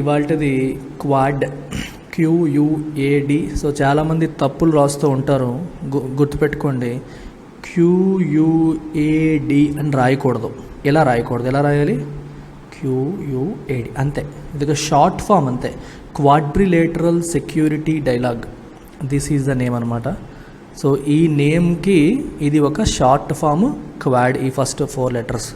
ఇవాల్టిది quad, QUAD. So చాలామంది తప్పులు రాస్తూ ఉంటారు, గుర్తుపెట్టుకోండి. QUAD అని రాయకూడదు, ఎలా రాయకూడదు, ఎలా రాయాలి? QUAD అంతే, ఇది ఒక షార్ట్ ఫామ్ అంతే. Quadrilateral security dialogue, this is the name అనమాట. సో ఈ నేమ్కి ఇది ఒక షార్ట్ ఫామ్ క్వాడ్, ఈ ఫస్ట్ 4 letters.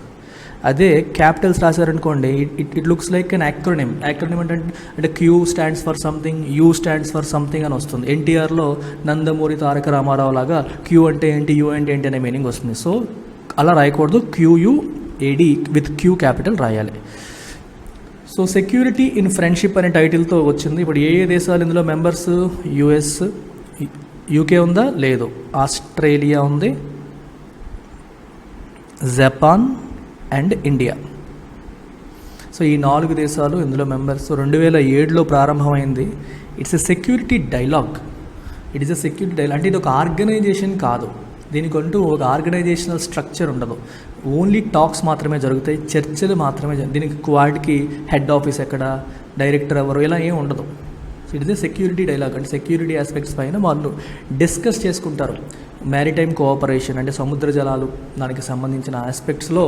అదే క్యాపిటల్స్ రాశారనుకోండి, it looks like an acronym. Acronym అంటే Q stands for something, U stands for something అని వస్తుంది. ఎన్టీఆర్లో నందమూరి తారక రామారావు లాగా Q అంటే ఏంటి, U అంటే ఏంటి అనే మీనింగ్ వస్తుంది. సో అలా రాయకూడదు, QUAD విత్ Q క్యాపిటల్ రాయాలి. సో సెక్యూరిటీ ఇన్ ఫ్రెండ్షిప్ అనే టైటిల్తో వచ్చింది. ఇప్పుడు ఏ దేశాలు ఇందులో మెంబర్స్? US, UK ఉందా? లేదు. ఆస్ట్రేలియా ఉంది, జపాన్ అండ్ ఇండియా. సో ఈ 4 దేశాలు ఇందులో మెంబర్స్. 2007లో ప్రారంభమైంది. It's a security dialogue. It is a security dialogue అంటే ఇది ఒక ఆర్గనైజేషన్ కాదు, దీనికంటూ ఒక ఆర్గనైజేషనల్ స్ట్రక్చర్ ఉండదు. ఓన్లీ టాక్స్ మాత్రమే జరుగుతాయి, చర్చలు మాత్రమే. దీనికి క్వాడ్కి హెడ్ ఆఫీస్ ఎక్కడ, డైరెక్టర్ ఎవరు, ఇలా ఏం ఉండదు. So it is a security dialogue అంటే సెక్యూరిటీ ఆస్పెక్ట్స్ పైన వాళ్ళు డిస్కస్ చేసుకుంటారు. మ్యారిటైమ్ కోఆపరేషన్ అంటే సముద్ర జలాలు, దానికి సంబంధించిన ఆస్పెక్ట్స్లో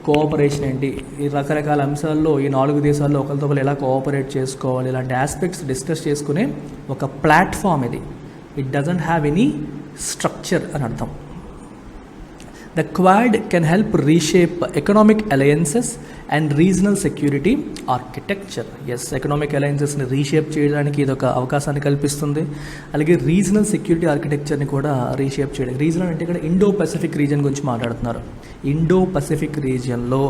కోఆపరేషన్ ఏంటి, ఈ రకరకాల అంశాల్లో ఈ 4 దేశాల్లో ఒకరితో ఒకరు ఎలా కోఆపరేట్ చేసుకోవాలి, ఇలాంటి ఆస్పెక్ట్స్ డిస్కస్ చేసుకునే ఒక ప్లాట్ఫామ్ ఇది. It doesn't have any structure అని అర్థం. The Quad can help reshape economic alliances and regional security architecture. Yes, economic alliancesని రీషేప్ చేయడానికి ఇది ఒక అవకాశాన్ని కల్పిస్తుంది. అలాగే రీజనల్ సెక్యూరిటీ ఆర్కిటెక్చర్ని కూడా రీషేప్ చేయడానికి. రీజనల్ అంటే ఇక్కడ ఇండో పసిఫిక్ రీజియన్ గురించి మాట్లాడుతున్నారు. ఇండో పసిఫిక్ రీజియన్లో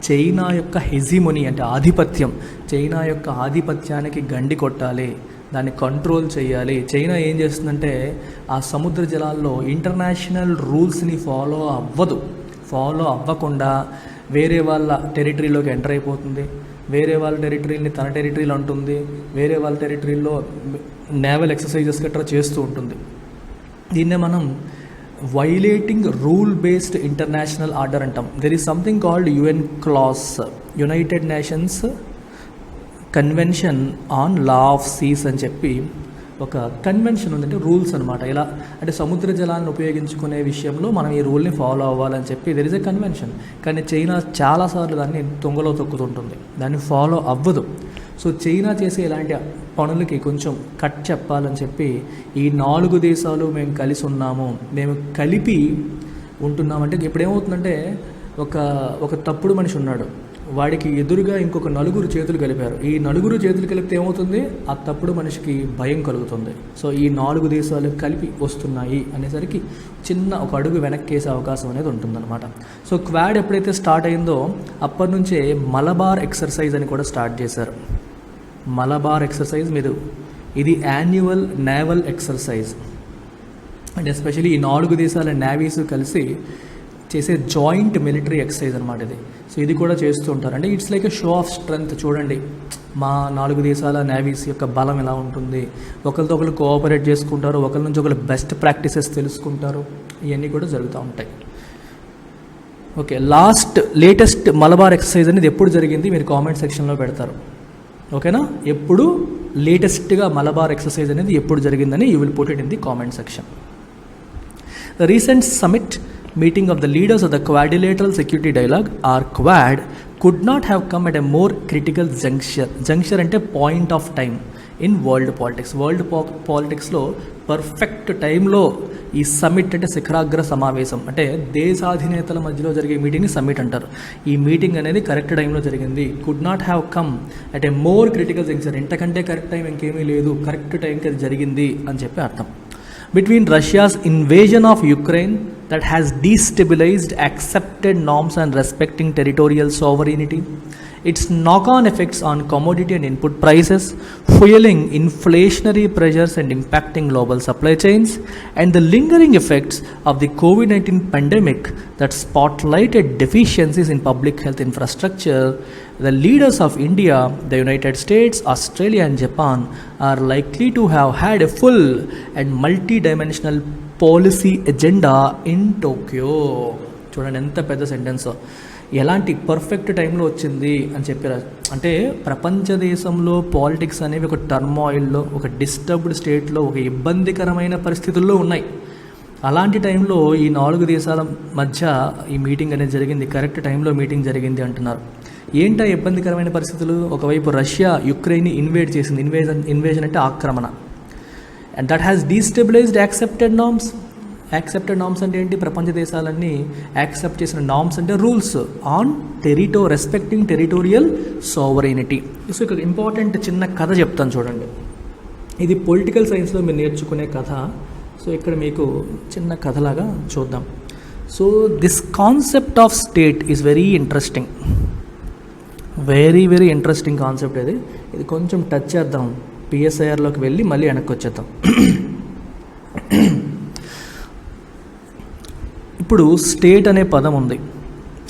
చైనా యొక్క హెజిమోనీ అంటే ఆధిపత్యం, చైనా యొక్క ఆధిపత్యానికి గండి కొట్టాలి, దాన్ని కంట్రోల్ చేయాలి. చైనా ఏం చేస్తుందంటే ఆ సముద్ర జలాల్లో ఇంటర్నేషనల్ రూల్స్ని ఫాలో అవ్వకుండా వేరే వాళ్ళ టెరిటరీలోకి ఎంటర్ అయిపోతుంది, వేరే వాళ్ళ టెరిటరీని తన టెరిటరీలో ఉంటుంది, వేరే వాళ్ళ టెరిటరీలో నేవల్ ఎక్సర్సైజెస్ గట్రా చేస్తూ ఉంటుంది. దీన్నే మనం violating rule based international order అంటాం. There is something called UN clause, United Nations convention on law of seas అని చెప్పి ఒక కన్వెన్షన్ ఉందంటే రూల్స్ అనమాట. ఇలా అంటే సముద్ర జలాన్ని ఉపయోగించుకునే విషయంలో మనం ఈ రూల్ని ఫాలో అవ్వాలని చెప్పి దెర్ ఇస్ ఎ కన్వెన్షన్. కానీ చైనా చాలాసార్లు దాన్ని తొంగలో తొక్కుతుంటుంది, దాన్ని ఫాలో అవ్వదు. సో చైనా చేసే ఇలాంటి పనులకి కొంచెం కట్ చెప్పాలని చెప్పి ఈ 4 దేశాలు మేము కలిసి ఉన్నాము, మేము కలిపి ఉంటున్నామంటే ఇప్పుడు ఏమవుతుందంటే ఒక తప్పుడు మనిషి ఉన్నాడు, వాడికి ఎదురుగా ఇంకొక 4 చేతులు కలిపారు. ఈ 4 చేతులు కలిపితే ఏమవుతుంది, ఆ తప్పుడు మనిషికి భయం కలుగుతుంది. సో ఈ 4 దేశాలు కలిపి వస్తున్నాయి అనేసరికి చిన్న ఒక అడుగు వెనక్కి వేసే అవకాశం అనేది ఉంటుందన్నమాట. సో క్వాడ్ ఎప్పుడైతే స్టార్ట్ అయిందో అప్పటి నుంచే మలబార్ ఎక్సర్సైజ్ అని కూడా స్టార్ట్ చేశారు. మలబార్ ఎక్సర్సైజ్ ఇది annual naval exercise and especially ఈ 4 దేశాల నేవీస్ కలిసి చేసే జాయింట్ మిలిటరీ ఎక్సర్సైజ్ అనమాట ఇది. సో ఇది కూడా చేస్తూ ఉంటారు. అంటే it's like a show off strength. చూడండి మా 4 దేశాల నేవీస్ యొక్క బలం ఎలా ఉంటుంది, ఒకరితో ఒకరు కోఆపరేట్ చేసుకుంటారు, ఒకరి నుంచి ఒకరు బెస్ట్ ప్రాక్టీసెస్ తెలుసుకుంటారు, ఇవన్నీ కూడా జరుగుతూ ఉంటాయి. ఓకే, లేటెస్ట్ మలబార్ ఎక్సర్సైజ్ అనేది ఎప్పుడు జరిగింది మీరు కామెంట్ సెక్షన్లో పెడతారు. ఓకేనా, ఎప్పుడు లేటెస్ట్గా మలబార్ ఎక్సర్సైజ్ అనేది ఎప్పుడు జరిగిందని you will put it in the comment section. The recent summit meeting of the leaders of the quadrilateral security dialogue or Quad could not have come at a more critical juncture అంటే point of time in world politics. World పాలిటిక్స్లో perfect టైంలో ఈ summit అంటే శిఖరాగ్ర సమావేశం అంటే దేశాధినేతల మధ్యలో జరిగే మీటింగ్ని సమిట్ అంటారు. ఈ మీటింగ్ అనేది కరెక్ట్ టైంలో జరిగింది. Could not have come at a more critical junction, ఇంతకంటే కరెక్ట్ టైం ఇంకేమీ లేదు, కరెక్ట్ టైంకి అది జరిగింది అని చెప్పి అర్థం. Between Russia's invasion of Ukraine that has destabilized accepted norms and respecting territorial sovereignty, its knock-on effects on commodity and input prices, fueling inflationary pressures and impacting global supply chains, and the lingering effects of the COVID-19 pandemic that spotlighted deficiencies in public health infrastructure, the leaders of India, the United States, Australia and Japan are likely to have had a full and multi-dimensional policy agenda in Tokyo. చూడండి ఎంత పెద్ద sentence. ఎలాంటి perfect టైంలో వచ్చింది అని చెప్పారు. అంటే ప్రపంచ దేశంలో పాలిటిక్స్ అనేవి ఒక టర్మాయిల్లో, ఒక డిస్టర్బ్డ్ స్టేట్లో, ఒక ఇబ్బందికరమైన పరిస్థితుల్లో ఉన్నాయి. అలాంటి టైంలో ఈ 4 దేశాల మధ్య ఈ మీటింగ్ అనేది జరిగింది, కరెక్ట్ టైంలో మీటింగ్ జరిగింది అంటున్నారు. ఏంటా ఇబ్బందికరమైన పరిస్థితులు? ఒకవైపు రష్యా యుక్రెయిన్ని ఇన్వేడ్ చేసింది. ఇన్వేజన్ అంటే ఆక్రమణ. And that has destabilised accepted norms. Accepted norms అంటే ఏంటి? ప్రపంచ దేశాలన్నీ యాక్సెప్ట్ చేసిన నార్మ్స్ అంటే rules on respecting territorial sovereignty. So ఇక్కడ ఇంపార్టెంట్ చిన్న కథ చెప్తాను చూడండి. ఇది పొలిటికల్ సైన్స్లో మీరు నేర్చుకునే కథ. సో ఇక్కడ మీకు చిన్న కథలాగా చూద్దాం. So this concept of state is very interesting, very very interesting concept. ఇది కొంచెం టచ్ చేద్దాం, పిఎస్ఐఆర్లోకి వెళ్ళి మళ్ళీ వెనక్కి వచ్చేద్దాం. ఇప్పుడు స్టేట్ అనే పదం ఉంది.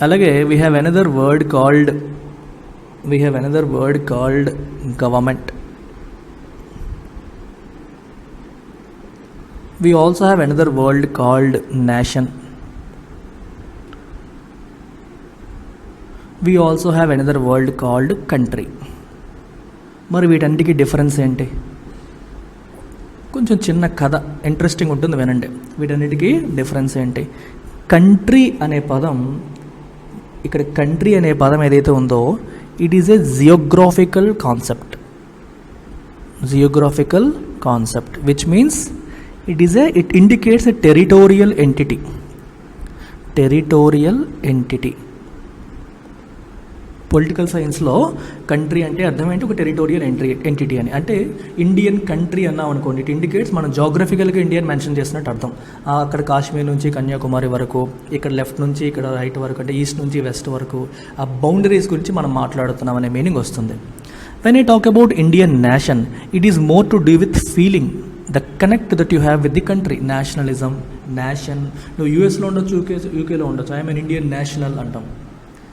అలాగే we have another word called government. We also have another word called nation. We also have another word called country. మరి వీటన్నిటికీ డిఫరెన్స్ ఏంటి? కొంచెం చిన్న కథ, ఇంట్రెస్టింగ్ ఉంటుంది, వినండి. వీటన్నిటికీ డిఫరెన్స్ ఏంటి? కంట్రీ అనే పదం, ఇక్కడ కంట్రీ అనే పదం ఏదైతే ఉందో it is a geographical concept which means it indicates a territorial entity. Political సైన్స్లో కంట్రీ అంటే అర్థం ఏంటి? ఒక టెరిటోరియల్ ఎంటిటీ అని. అంటే ఇండియన్ కంట్రీ అన్నాం అనుకోండి, ఇట్ ఇండికేట్స్ మనం జాగ్రఫికల్గా ఇండియన్ మెన్షన్ చేసినట్టు అర్థం. అక్కడ కాశ్మీర్ నుంచి కన్యాకుమారి వరకు, ఇక్కడ లెఫ్ట్ నుంచి ఇక్కడ రైట్ వరకు, అంటే ఈస్ట్ నుంచి వెస్ట్ వరకు ఆ బౌండరీస్ గురించి మనం మాట్లాడుతున్నాం అనే మీనింగ్ వస్తుంది. When I talk about Indian nation, it is more to do with feeling, the connect that you have with the country. Nationalism, nation. నువ్వు యూఎస్లో ఉండొచ్చు, యూకేలో ఉండొచ్చు. ఐఎమ్ ఎన్ ఇండియన్ నేషనల్ అంటాం.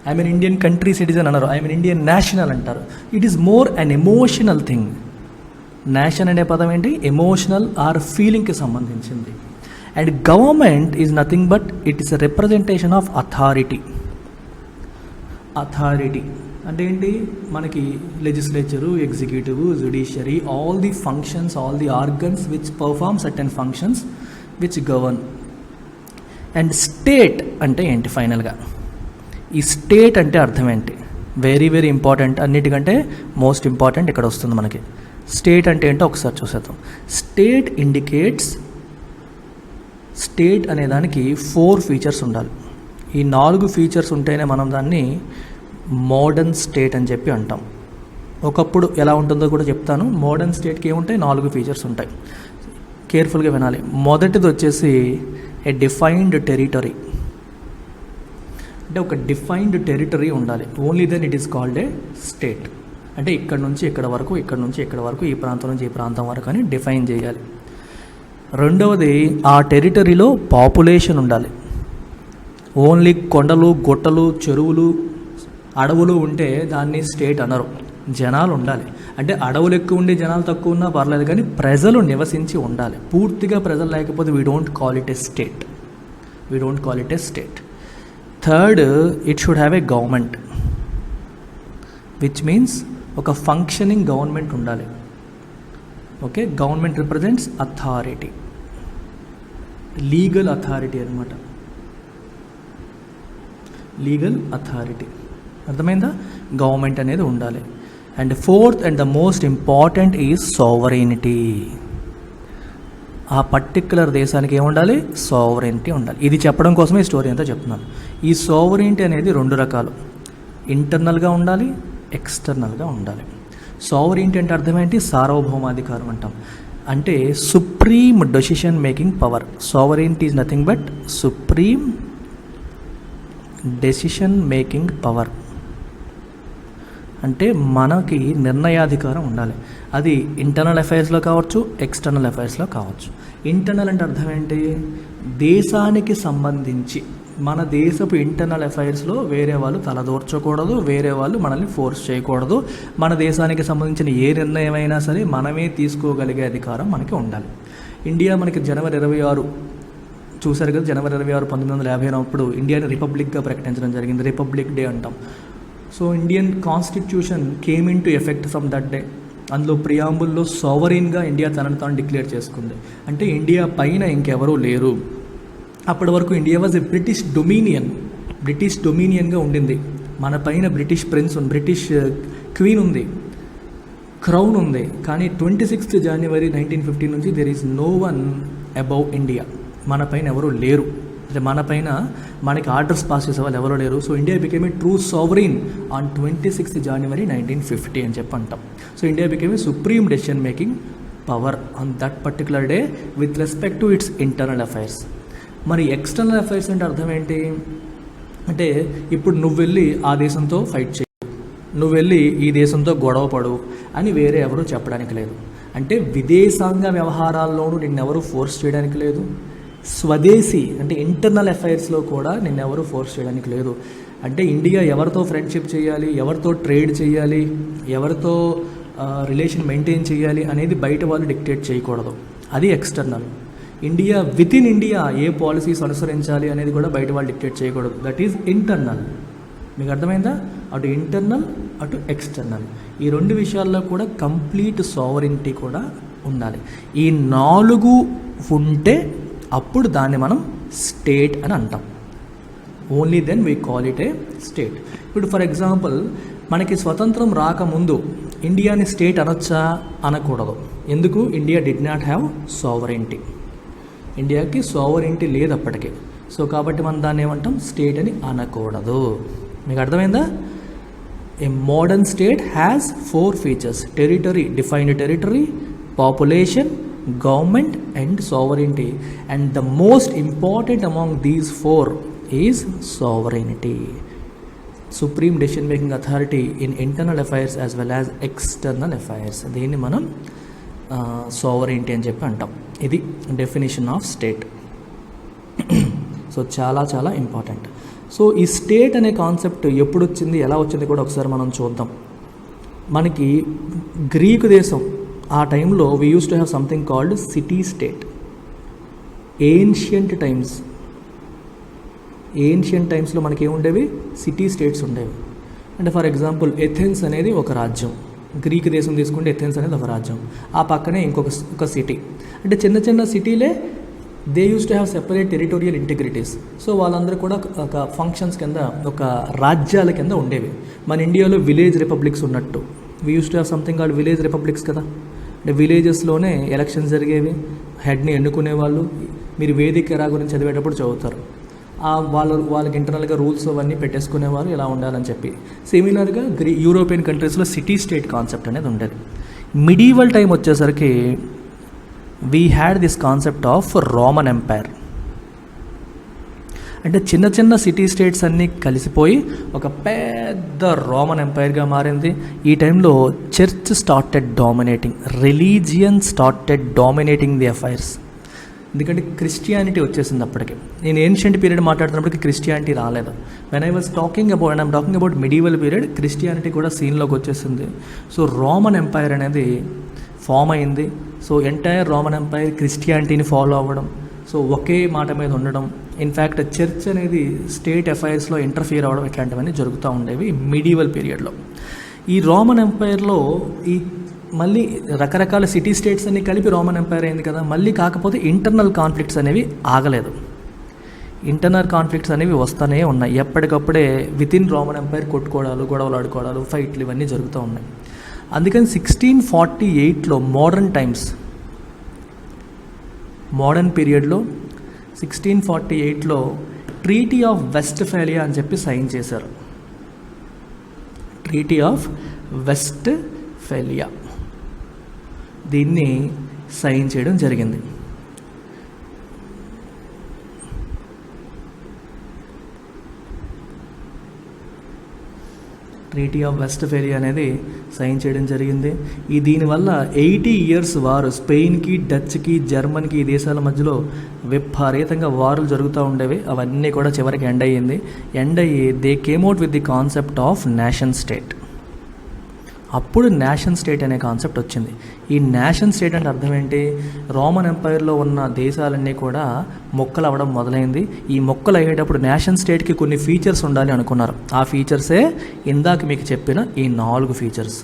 I'm N Indian country citizen అన్నారు, I'm N Indian national అంటారు. It is more an emotional thing. Nation అనే పదం ఏంటి? ఎమోషనల్ ఆర్ ఫీలింగ్కి సంబంధించింది. And government is nothing but it is a representation of authority అంటే ఏంటి? మనకి legislature, executive, judiciary, all the functions, all the organs which perform certain functions which govern. And state అంటే ఏంటి? ఫైనల్గా ఈ స్టేట్ అంటే అర్థం ఏంటి? వెరీ వెరీ ఇంపార్టెంట్, అన్నిటికంటే మోస్ట్ ఇంపార్టెంట్ ఇక్కడ వస్తుంది మనకి. స్టేట్ అంటే ఏంటో ఒకసారి చూసేద్దాం. స్టేట్ అనే దానికి 4 ఫీచర్స్ ఉండాలి. ఈ 4 ఫీచర్స్ ఉంటేనే మనం దాన్ని మోడర్న్ స్టేట్ అని చెప్పి అంటాం. ఒకప్పుడు ఎలా ఉంటుందో కూడా చెప్తాను. మోడర్న్ స్టేట్కి ఏముంటాయి? 4 ఫీచర్స్ ఉంటాయి. కేర్ఫుల్గా వినాలి. మొదటిది వచ్చేసి ఏ డిఫైన్డ్ టెరిటరీ. అంటే ఒక డిఫైన్డ్ టెరిటరీ ఉండాలి. Only then it is called a state. అంటే ఇక్కడ నుంచి ఇక్కడ వరకు, ఇక్కడ నుంచి ఇక్కడ వరకు, ఈ ప్రాంతం నుంచి ఈ ప్రాంతం వరకు అని డిఫైన్ చేయాలి. రెండవది, ఆ టెరిటరీలో పాపులేషన్ ఉండాలి. ఓన్లీ కొండలు, గుట్టలు, చెరువులు, అడవులు ఉంటే దాన్ని స్టేట్ అనరు. జనాలు ఉండాలి. అంటే అడవులు ఎక్కువ ఉండి జనాలు తక్కువ ఉన్నా పర్లేదు, కానీ ప్రజలు నివసించి ఉండాలి. పూర్తిగా ప్రజలు లేకపోతే we don't call it a state. Third, it should have a government, which means ఒక ఫంక్షనింగ్ గవర్నమెంట్ ఉండాలి. Okay, government represents authority, legal authority అనమాట. లీగల్ అథారిటీ అర్థమైందా? గవర్నమెంట్ అనేది ఉండాలి. And fourth and the most important is sovereignty. ఆ particular దేశానికి ఏముండాలి? సావరైనిటీ ఉండాలి. ఇది చెప్పడం కోసమే ఈ స్టోరీ అంతా చెప్తున్నాను. ఈ సావరైనిటీ అనేది 2 రకాలు. ఇంటర్నల్గా ఉండాలి, ఎక్స్టర్నల్గా ఉండాలి. సావరైనిటీ అంటే అర్థం ఏంటి? సార్వభౌమాధికారం అంటాం. అంటే supreme decision making power. Sovereignty is nothing but supreme decision making power. అంటే మనకి నిర్ణయాధికారం ఉండాలి. అది ఇంటర్నల్ అఫైర్స్లో కావచ్చు, ఎక్స్టర్నల్ అఫైర్స్లో కావచ్చు. ఇంటర్నల్ అంటే అర్థం ఏంటి? దేశానికి సంబంధించి మన దేశపు ఇంటర్నల్ అఫైర్స్లో వేరే వాళ్ళు తలదూర్చకూడదు, వేరే వాళ్ళు మనల్ని ఫోర్స్ చేయకూడదు. మన దేశానికి సంబంధించిన ఏ నిర్ణయం అయినా సరే మనమే తీసుకోగలిగే అధికారం మనకి ఉండాలి. ఇండియా మనకి జనవరి 26 చూశారు కదా, జనవరి 26, 1950 అప్పుడు ఇండియాని రిపబ్లిక్గా ప్రకటించడం జరిగింది. రిపబ్లిక్ డే అంటాం. So Indian constitution came in to effect from that day. అందులో ప్రియాంబుల్లో సావరీన్గా ఇండియా తనను తాను డిక్లేర్ చేసుకుంది. అంటే ఇండియా పైన ఇంకెవరూ లేరు. అప్పటి వరకు ఇండియా వాజ్ ఎ బ్రిటిష్ డొమినియన్గా ఉండింది. మన పైన బ్రిటిష్ బ్రిటిష్ క్వీన్ ఉంది, క్రౌన్ ఉంది. కానీ 26 జనవరి 1950 నుంచి there is no one above India. మన పైన ఎవరూ లేరు, అంటే మన పైన మనకి ఆర్డర్స్ పాస్ చేసే వాళ్ళు ఎవరో లేరు. So India became a true sovereign on 26 జనవరి 1950 అని చెప్పి అంటాం. So India became a supreme decision making power on that particular day with respect to it's internal affairs. మరి ఎక్స్టర్నల్ అఫైర్స్ అంటే అర్థం ఏంటి అంటే, ఇప్పుడు నువ్వు వెళ్ళి ఆ దేశంతో ఫైట్ చేయి, నువ్వు వెళ్ళి ఈ దేశంతో గొడవ పడు అని వేరే ఎవరూ చెప్పడానికి లేదు. అంటే విదేశాంగ వ్యవహారాల్లోనూ నిన్నెవరూ ఫోర్స్ చేయడానికి లేదు. స్వదేశీ అంటే ఇంటర్నల్ అఫైర్స్లో కూడా నిన్నెవరూ ఫోర్స్ చేయడానికి లేదు. అంటే ఇండియా ఎవరితో ఫ్రెండ్షిప్ చేయాలి, ఎవరితో ట్రేడ్ చేయాలి, ఎవరితో రిలేషన్ మెయింటైన్ చేయాలి అనేది బయట వాళ్ళు డిక్టేట్ చేయకూడదు. అది external. India with in India A policies అనుసరించాలి అనేది కూడా బయట వాళ్ళు డిక్టేట్ చేయకూడదు. That is internal. మీకు అర్థమైందా? అటు ఇంటర్నల్, అటు ఎక్స్టర్నల్. ఈ రెండు విషయాల్లో కూడా కంప్లీట్ సావరినిటీ కూడా ఉండాలి. ఈ 4 ఉంటే అప్పుడు దాన్ని మనం స్టేట్ అని అంటాం. Only then we call it a state. ఇప్పుడు ఫర్ ఎగ్జాంపుల్, మనకి స్వతంత్రం రాకముందు ఇండియాని స్టేట్ అనొచ్చా? అనకూడదు. ఎందుకు? India did not have sovereignty. ఇండియాకి సావరినిటీ లేదు అప్పటికి. సో కాబట్టి మనం దాన్ని ఏమంటాం? స్టేట్ అని అనకూడదు. మీకు అర్థమైందా? A modern state has 4 features: territory, defined territory, population, government and sovereignty. And the most important among these 4 is sovereignty, supreme decision making authority in internal affairs as well as external affairs. దీన్ని మనం sovereignty అని చెప్పి అంటాం. ఇది definition of state. So చాలా చాలా important. So ఈ state అనే కాన్సెప్ట్ ఎప్పుడు వచ్చింది, ఎలా వచ్చింది కూడా ఒకసారి మనం చూద్దాం. మనకి గ్రీకు దేశం ఆ టైంలో we use to have something called city state. Ancient టైమ్స్లో మనకి ఏముండేవి? సిటీ స్టేట్స్ ఉండేవి. అంటే ఫర్ ఎగ్జాంపుల్ ఎథెన్స్ అనేది ఒక రాజ్యం. గ్రీక్ దేశం తీసుకుంటే ఎథెన్స్ అనేది ఒక రాజ్యం. ఆ పక్కనే ఇంకొక సిటీ. అంటే చిన్న చిన్న సిటీలే they use to have separate territorial integrities. So వాళ్ళందరూ కూడా ఒక ఫంక్షన్స్ కింద, ఒక రాజ్యాల కింద ఉండేవి. మన ఇండియాలో విలేజ్ రిపబ్లిక్స్ ఉన్నట్టు we use to have something called village republics కదా. అంటే విలేజెస్లోనే ఎలక్షన్స్ జరిగేవి, హెడ్ని ఎన్నుకునేవాళ్ళు. మీరు వేదిక ఎరా గురించి చదివేటప్పుడు చదువుతారు. వాళ్ళకి ఇంటర్నల్గా రూల్స్ అవన్నీ పెట్టేసుకునేవారు ఇలా ఉండాలని చెప్పి. సిమిలర్గా యూరోపియన్ కంట్రీస్లో సిటీ స్టేట్ కాన్సెప్ట్ అనేది ఉండేది. మిడీవల్ టైం వచ్చేసరికి we had this concept of Roman empire. అంటే చిన్న చిన్న సిటీ స్టేట్స్ అన్నీ కలిసిపోయి ఒక పెద్ద రోమన్ ఎంపైర్గా మారింది. ఈ టైంలో church started dominating, religion started dominating the affairs. ఎందుకంటే క్రిస్టియానిటీ వచ్చేసింది అప్పటికి. నేను ఏన్షియంట్ పీరియడ్ మాట్లాడుతున్నప్పటికీ క్రిస్టియానిటీ రాలేదు. When I'm talking about medieval period, Christianity కూడా సీన్లోకి వచ్చేసింది. సో రోమన్ ఎంపైర్ అనేది ఫామ్ అయింది. సో ఎంటైర్ రోమన్ ఎంపైర్ క్రిస్టియానిటీని ఫాలో అవ్వడం, సో ఒకే మాట మీద ఉండడం. ఇన్ఫ్యాక్ట్ చర్చ్ అనేది స్టేట్ అఫైర్స్లో ఇంటర్ఫియర్ అవ్వడం, ఇట్లాంటివన్నీ జరుగుతూ ఉండేవి మిడీవల్ పీరియడ్లో. ఈ రోమన్ ఎంపైర్లో ఈ మళ్ళీ రకరకాల సిటీ స్టేట్స్ అన్ని కలిపి రోమన్ ఎంపైర్ అయింది కదా. మళ్ళీ కాకపోతే ఇంటర్నల్ కాన్ఫ్లిక్ట్స్ అనేవి ఆగలేదు. ఇంటర్నల్ కాన్ఫ్లిక్ట్స్ అనేవి వస్తూనే ఉన్నాయి. ఎప్పటికప్పుడే వితిన్ రోమన్ ఎంపైర్ కొట్టుకోవడాలు, గొడవలు ఆడుకోవడాలు, ఫైట్లు ఇవన్నీ జరుగుతూ ఉన్నాయి. అందుకని 1648లో మోడర్న్ పీరియడ్లో 1648లో ట్రీటీ ఆఫ్ వెస్ట్ఫాలియా అని చెప్పి సైన్ చేశారు. ట్రీటీ ఆఫ్ వెస్ట్ఫాలియా దీన్ని సైన్ చేయడం జరిగింది. ట్రీటీ ఆఫ్ వెస్ట్ఫాలియా అనేది సైన్ చేయడం జరిగింది. దీనివల్ల 80 years వారు స్పెయిన్కి, డచ్కి, జర్మన్కి, ఈ దేశాల మధ్యలో విపరీతంగా వారులు జరుగుతూ ఉండేవి. అవన్నీ కూడా చివరికి ఎండ్ అయ్యి they came out with the concept of nation state. అప్పుడు నేషన్ స్టేట్ అనే కాన్సెప్ట్ వచ్చింది. ఈ నేషన్ స్టేట్ అంటే అర్థం ఏంటి? రోమన్ ఎంపైర్లో ఉన్న దేశాలన్నీ కూడా మొక్కలు అవ్వడం మొదలైంది. ఈ మొక్కలు అయ్యేటప్పుడు నేషన్ స్టేట్కి కొన్ని ఫీచర్స్ ఉండాలి అనుకున్నారు. ఆ ఫీచర్సే ఇందాక మీకు చెప్పిన ఈ 4 ఫీచర్స్.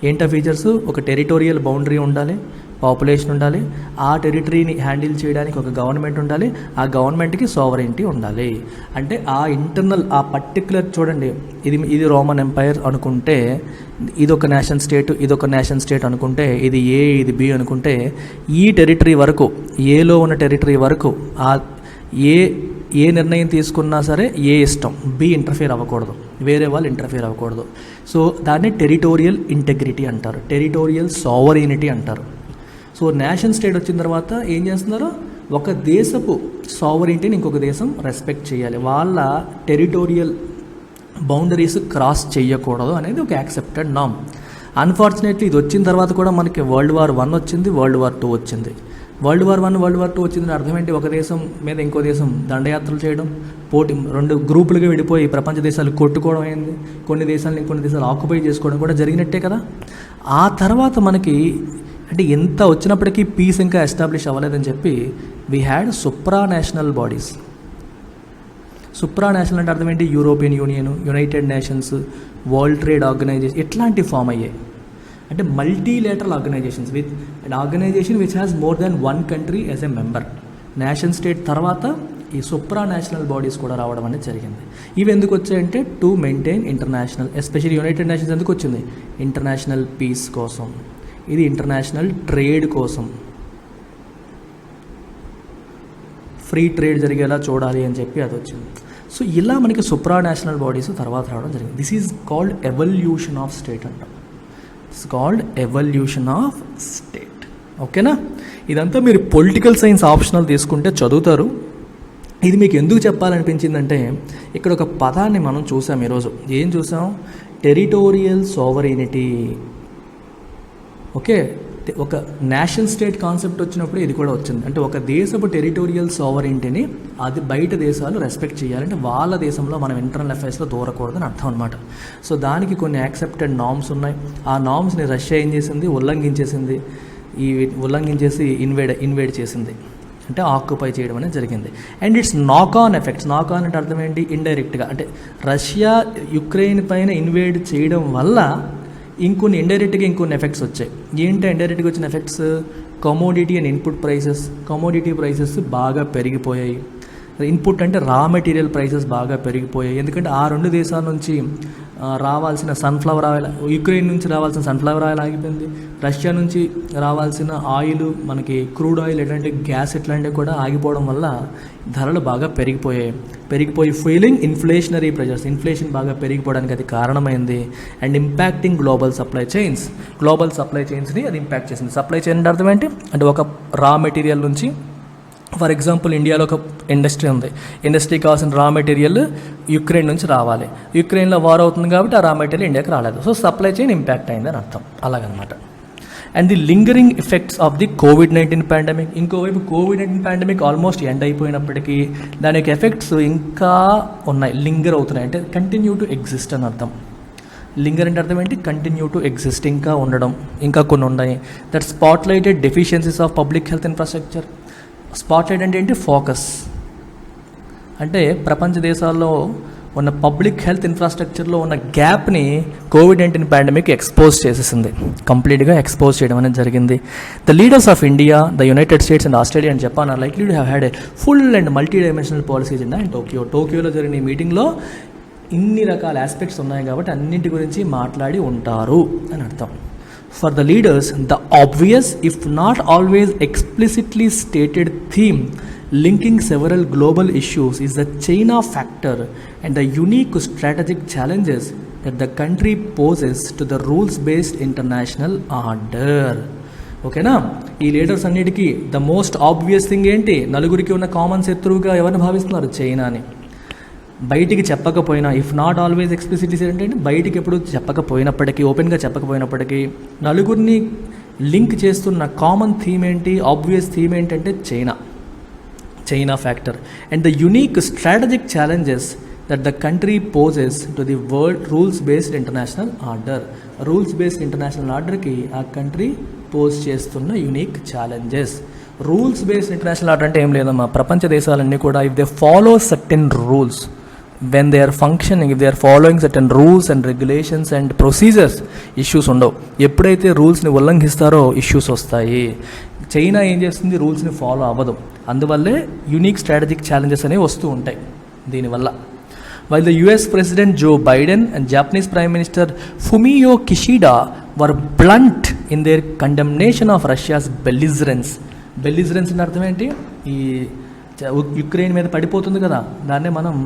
ఏంటా ఫీచర్స్? ఒక టెరిటోరియల్ బౌండరీ ఉండాలి, పాపులేషన్ ఉండాలి, ఆ టెరిటరీని హ్యాండిల్ చేయడానికి ఒక గవర్నమెంట్ ఉండాలి, ఆ గవర్నమెంట్కి సావరెంటీ ఉండాలి. అంటే ఆ ఇంటర్నల్ ఆ పర్టిక్యులర్ చూడండి, ఇది రోమన్ ఎంపైర్ అనుకుంటే ఇదొక నేషన్ స్టేట్, ఇదొక నేషన్ స్టేట్ అనుకుంటే, ఇది ఏ ఇది బి అనుకుంటే, ఈ టెరిటరీ వరకు, ఏలో ఉన్న టెరిటరీ వరకు ఆ ఏ నిర్ణయం తీసుకున్నా సరే ఏ ఇష్టం, బి ఇంటర్ఫియర్ అవ్వకూడదు, వేరే వాళ్ళు ఇంటర్ఫియర్ అవ్వకూడదు. సో దాన్ని టెరిటోరియల్ ఇంటెగ్రిటీ అంటారు, టెరిటోరియల్ సావరెనిటీ అంటారు. సో నేషన్ స్టేట్ వచ్చిన తర్వాత ఏం చేస్తున్నారు? ఒక దేశపు సావరెంటీని ఇంకొక దేశం రెస్పెక్ట్ చేయాలి, వాళ్ళ టెరిటోరియల్ బౌండరీస్ క్రాస్ చేయకూడదు అనేది ఒక యాక్సెప్టెడ్ నామ్. అన్ఫార్చునేట్లీ ఇది వచ్చిన తర్వాత కూడా మనకి World War I వచ్చింది, World War II వచ్చింది. World War I, World War II వచ్చిందని అర్థం ఏంటి? ఒక దేశం మీద ఇంకో దేశం దండయాత్రలు చేయడం, పోటీ 2 గ్రూపులుగా విడిపోయి ప్రపంచ దేశాలు కొట్టుకోవడం అయింది, కొన్ని దేశాలను ఇంకొన్ని దేశాలు ఆక్యుపై చేసుకోవడం కూడా జరిగినట్టే కదా. ఆ తర్వాత మనకి అంటే ఎంత వచ్చినప్పటికీ పీస్ ఇంకా ఎస్టాబ్లిష్ అవ్వలేదని చెప్పి we had supra national bodies. Supra national అంటే అర్థం ఏంటి? European union, united nations, world trade organization ఇట్లాంటివి ఫామ్ అయ్యాయి. అంటే multilateral organizations with and organization which has more than 1 country as a member. Nation state తర్వాత ఈ సుప్రా నేషనల్ బాడీస్ కూడా రావడం అనేది జరిగింది. ఇవి ఎందుకు వచ్చాయంటే to maintain international, especially United nations ఎందుకు వచ్చింది? ఇంటర్నేషనల్ పీస్ కోసం, ఇది ఇంటర్నేషనల్ ట్రేడ్ కోసం, ఫ్రీ ట్రేడ్ జరిగేలా చూడాలి అని చెప్పి అది వచ్చింది. సో ఇలా మనకి సుప్రా నేషనల్ బాడీస్ తర్వాత రావడం జరిగింది. This is called evolution of state అంటాం. It's called evolution of state. ఓకేనా? ఇదంతా మీరు పొలిటికల్ సైన్స్ ఆప్షనల్ తీసుకుంటే చదువుతారు. ఇది మీకు ఎందుకు చెప్పాలనిపించిందంటే ఇక్కడ ఒక పదాన్ని మనం చూసాం ఈరోజు. ఏం చూసాం? Territorial sovereignty. ఓకే, ఒక నేషన్ స్టేట్ కాన్సెప్ట్ వచ్చినప్పుడు ఇది కూడా వచ్చింది. అంటే ఒక దేశపు టెరిటోరియల్ సావరెంటీని అది బయట దేశాలు రెస్పెక్ట్ చేయాలంటే వాళ్ళ దేశంలో మనం ఇంటర్నల్ అఫైర్స్లో దూరకూడదని అర్థం అనమాట. సో దానికి కొన్ని యాక్సెప్టెడ్ నామ్స్ ఉన్నాయి. ఆ నామ్స్ని రష్యా ఏం చేసింది? ఉల్లంఘించేసి ఇన్వేడ్ చేసింది, అంటే ఆక్యుపై చేయడం అనేది జరిగింది. అండ్ ఇట్స్ నాక్ ఆన్ ఎఫెక్ట్స్. నాక్ ఆన్ అంటే అర్థం ఏంటి? ఇండైరెక్ట్గా అంటే రష్యా యుక్రెయిన్ పైన ఇన్వేడ్ చేయడం వల్ల ఇండైరెక్ట్గా ఇంకొన్ని ఎఫెక్ట్స్ వచ్చాయి. ఏంటి ఇండైరెక్ట్గా వచ్చిన effects? Commodity and input prices. Commodity prices బాగా పెరిగిపోయాయి. ఇన్పుట్ అంటే రా మెటీరియల్ ప్రైసెస్ బాగా పెరిగిపోయాయి. ఎందుకంటే ఆ 2 దేశాల నుంచి రావాల్సిన సన్ఫ్లవర్ ఆయిల్, యుక్రెయిన్ నుంచి రావాల్సిన సన్ఫ్లవర్ ఆయిల్ ఆగిపోయింది. రష్యా నుంచి రావాల్సిన ఆయిల్, మనకి క్రూడ్ ఆయిల్ ఎట్లాంటి గ్యాస్ ఎట్లాంటివి కూడా ఆగిపోవడం వల్ల ధరలు బాగా పెరిగిపోయి ఫీలింగ్ ఇన్ఫ్లేషనరీ ప్రెజర్స్, ఇన్ఫ్లేషన్ బాగా పెరిగిపోవడానికి అది కారణమైంది. అండ్ ఇంపాక్టింగ్ గ్లోబల్ సప్లై చైన్స్ని అది ఇంపాక్ట్ చేసింది. సప్లై చైన్ అంటే అర్థం ఏంటి? అంటే ఒక రా మెటీరియల్ నుంచి, ఫర్ ఎగ్జాంపుల్ ఇండియాలో ఒక ఇండస్ట్రీ ఉంది, ఇండస్ట్రీకి కావాల్సిన రా మెటీరియల్ యుక్రెయిన్ నుంచి రావాలి. యుక్రెయిన్లో వార్ అవుతుంది కాబట్టి ఆ రా మెటీరియల్ ఇండియాకి రాలేదు. సో సప్లై చైన్ ఇంపాక్ట్ అయిందని అర్థం. అలాగనమాట. And the lingering effects of the COVID-19 pandemic. ఇంకోవైపు COVID-19 పాండమిక్ ఆల్మోస్ట్ ఎండ్ అయిపోయినప్పటికీ దాని యొక్క ఎఫెక్ట్స్ ఇంకా ఉన్నాయి, లింగర్ అవుతున్నాయి. అంటే కంటిన్యూ టు ఎగ్జిస్ట్ అని అర్థం. లింగర్ అంటే అర్థం ఏంటి? కంటిన్యూ టు ఎగ్జిస్ట్, ఇంకా ఉండడం, ఇంకా కొన్ని ఉన్నాయి. That spotlighted deficiencies of public health infrastructure. Spotlight అంటే ఏంటి? ఫోకస్. అంటే ప్రపంచ దేశాల్లో ఉన్న పబ్లిక్ హెల్త్ ఇన్ఫ్రాస్ట్రక్చర్లో ఉన్న గ్యాప్ని COVID-19 పాండమిక్ ఎక్స్పోజ్ చేసేసింది, కంప్లీట్గా ఎక్స్పోజ్ చేయడం అనేది జరిగింది. The leaders of India, the United States and Australia and Japan are likely to have had a full and multi dimensional policies in టోక్యోలో జరిగిన ఈ మీటింగ్లో ఇన్ని రకాల ఆస్పెక్ట్స్ ఉన్నాయి కాబట్టి అన్నింటి గురించి మాట్లాడి ఉంటారు అని అర్థం. For the leaders, the obvious, if not always explicitly stated theme linking several global issues is the China factor and the unique strategic challenges that the country poses to the rules-based international order. ఓకేనా? ఈ leaders అన్నిటికీ the most obvious thing ఏంటి? నలుగురికి ఉన్న common శత్రువుగా ఎవరిని భావిస్తున్నారు? చైనాని. బయటికి చెప్పకపోయినా, ఇఫ్ నాట్ ఆల్వేస్ ఎక్స్ప్లిసిట్లీ అంటే బయటికి ఎప్పుడు చెప్పకపోయినప్పటికీ, ఓపెన్గా చెప్పకపోయినప్పటికీ నలుగురిని లింక్ చేస్తున్న కామన్ థీమ్ ఏంటి? ఆబ్వియస్ థీమ్ ఏంటంటే China factor. And the unique strategic challenges that the country poses to the world rules based international order. Rules based international ఆర్డర్కి ఆ కంట్రీ పోజ్ చేస్తున్న unique challenges. Rules based international order అంటే ఏం లేదమ్మా, ప్రపంచ దేశాలన్నీ కూడా if they follow certain rules, when they are functioning, if they are following certain rules and regulations and procedures, issues ఉండవు. ఎప్పుడైతే రూల్స్ని ఉల్లంఘిస్తారో ఇష్యూస్ వస్తాయి. చైనా ఏం చేస్తుంది, రూల్స్ని ఫాలో అవ్వదు. అందువల్లే యునిక్ స్ట్రాటజిక్ ఛాలెంజెస్ అనేవి వస్తూ ఉంటాయి దీనివల్ల. While the US President Joe Biden and Japanese Prime Minister Fumio Kishida were blunt in their condemnation of Russia's belligerence. Belligerence అంటే అర్థం ఏంటి, ఈ యుక్రెయిన్ మీద పడిపోతుంది కదా, దాన్నే మనం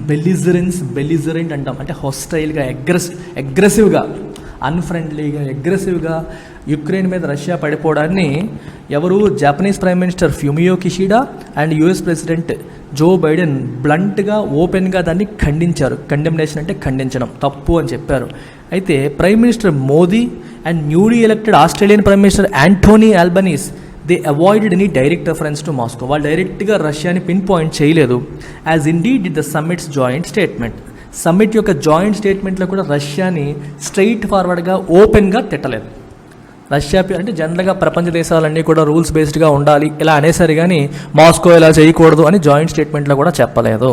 బెలిజరెంట్ అంటాం. అంటే హాస్టైల్గా, అగ్రెసివ్గా, అన్ఫ్రెండ్లీగా, అగ్రెసివ్గా యుక్రెయిన్ మీద రష్యా పడిపోవడాన్ని ఎవరు, Japanese prime minister Fumio Kishida and US president Joe Biden బ్లంట్గా, ఓపెన్గా దాన్ని ఖండించారు. కండెమ్నేషన్ అంటే ఖండించడం, తప్పు అని చెప్పారు. అయితే prime minister Modi and newly elected Australian prime minister Anthony Albanese they avoided any direct reference to Moscow. వాళ్ళు డైరెక్ట్గా రష్యాని పిన్ పాయింట్ చేయలేదు. As indeed the summits joint statement. Summit యొక్క జాయింట్ స్టేట్మెంట్లో కూడా రష్యాని స్ట్రైట్ ఫార్వర్డ్గా, ఓపెన్గా తిట్టలేదు. రష్యా అంటే జనరల్గా ప్రపంచ దేశాలన్నీ కూడా రూల్స్ బేస్డ్గా ఉండాలి ఇలా అనేసరి కానీ మాస్కో ఇలా చేయకూడదు అని జాయింట్ స్టేట్మెంట్లో కూడా చెప్పలేదు.